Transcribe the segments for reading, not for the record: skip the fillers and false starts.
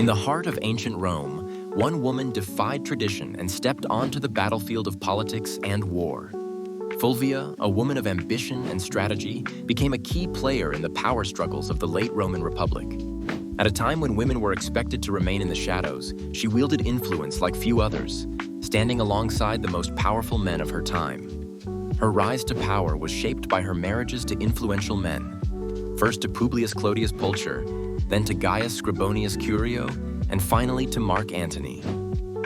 In the heart of ancient Rome, one woman defied tradition and stepped onto the battlefield of politics and war. Fulvia, a woman of ambition and strategy, became a key player in the power struggles of the late Roman Republic. At a time when women were expected to remain in the shadows, she wielded influence like few others, standing alongside the most powerful men of her time. Her rise to power was shaped by her marriages to influential men, first to Publius Clodius Pulcher, then to Gaius Scribonius Curio, and finally to Mark Antony.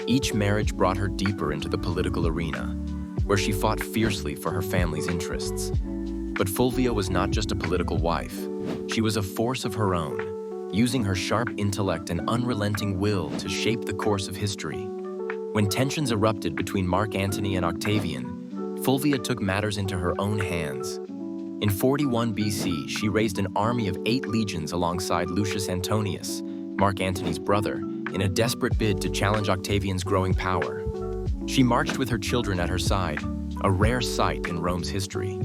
Each marriage brought her deeper into the political arena, where she fought fiercely for her family's interests. But Fulvia was not just a political wife. She was a force of her own, using her sharp intellect and unrelenting will to shape the course of history. When tensions erupted between Mark Antony and Octavian, Fulvia took matters into her own hands. In 41 BC, she raised an army of 8 legions alongside Lucius Antonius, Mark Antony's brother, in a desperate bid to challenge Octavian's growing power. She marched with her children at her side, a rare sight in Rome's history.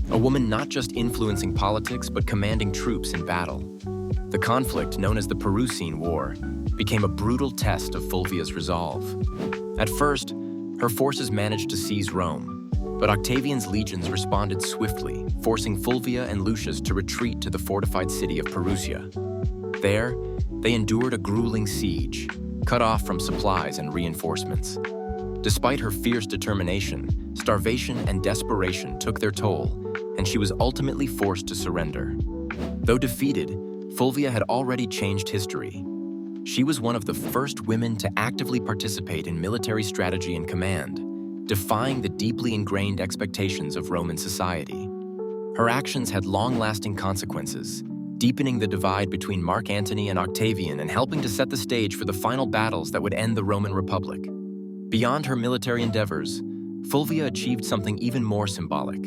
A woman not just influencing politics, but commanding troops in battle. The conflict, known as the Perusine War, became a brutal test of Fulvia's resolve. At first, her forces managed to seize Rome, but Octavian's legions responded swiftly, forcing Fulvia and Lucius to retreat to the fortified city of Perusia. There, they endured a grueling siege, cut off from supplies and reinforcements. Despite her fierce determination, starvation and desperation took their toll, and she was ultimately forced to surrender. Though defeated, Fulvia had already changed history. She was one of the first women to actively participate in military strategy and command, defying the deeply ingrained expectations of Roman society. Her actions had long-lasting consequences, deepening the divide between Mark Antony and Octavian and helping to set the stage for the final battles that would end the Roman Republic. Beyond her military endeavors, Fulvia achieved something even more symbolic.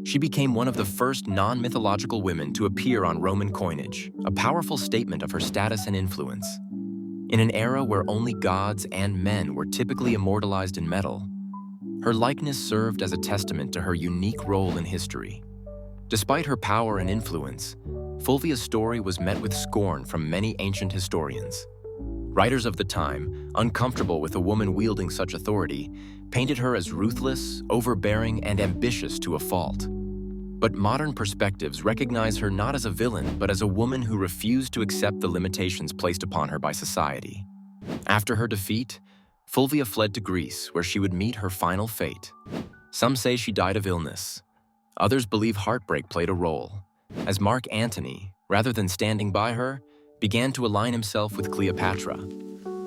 She became one of the first non-mythological women to appear on Roman coinage, a powerful statement of her status and influence. In an era where only gods and men were typically immortalized in metal, her likeness served as a testament to her unique role in history. Despite her power and influence, Fulvia's story was met with scorn from many ancient historians. Writers of the time, uncomfortable with a woman wielding such authority, painted her as ruthless, overbearing, and ambitious to a fault. But modern perspectives recognize her not as a villain, but as a woman who refused to accept the limitations placed upon her by society. After her defeat, Fulvia fled to Greece, where she would meet her final fate. Some say she died of illness. Others believe heartbreak played a role, as Mark Antony, rather than standing by her, began to align himself with Cleopatra.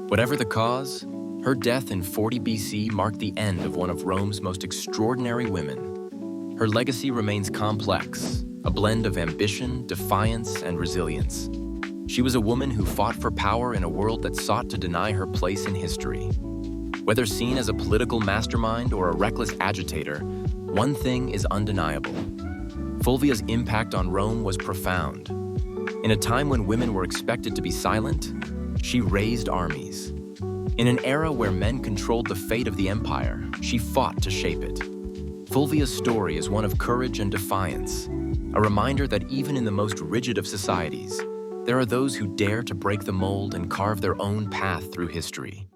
Whatever the cause, her death in 40 BC marked the end of one of Rome's most extraordinary women. Her legacy remains complex, a blend of ambition, defiance, and resilience. She was a woman who fought for power in a world that sought to deny her place in history. Whether seen as a political mastermind or a reckless agitator, one thing is undeniable. Fulvia's impact on Rome was profound. In a time when women were expected to be silent, she raised armies. In an era where men controlled the fate of the empire, she fought to shape it. Fulvia's story is one of courage and defiance, a reminder that even in the most rigid of societies, there are those who dare to break the mold and carve their own path through history.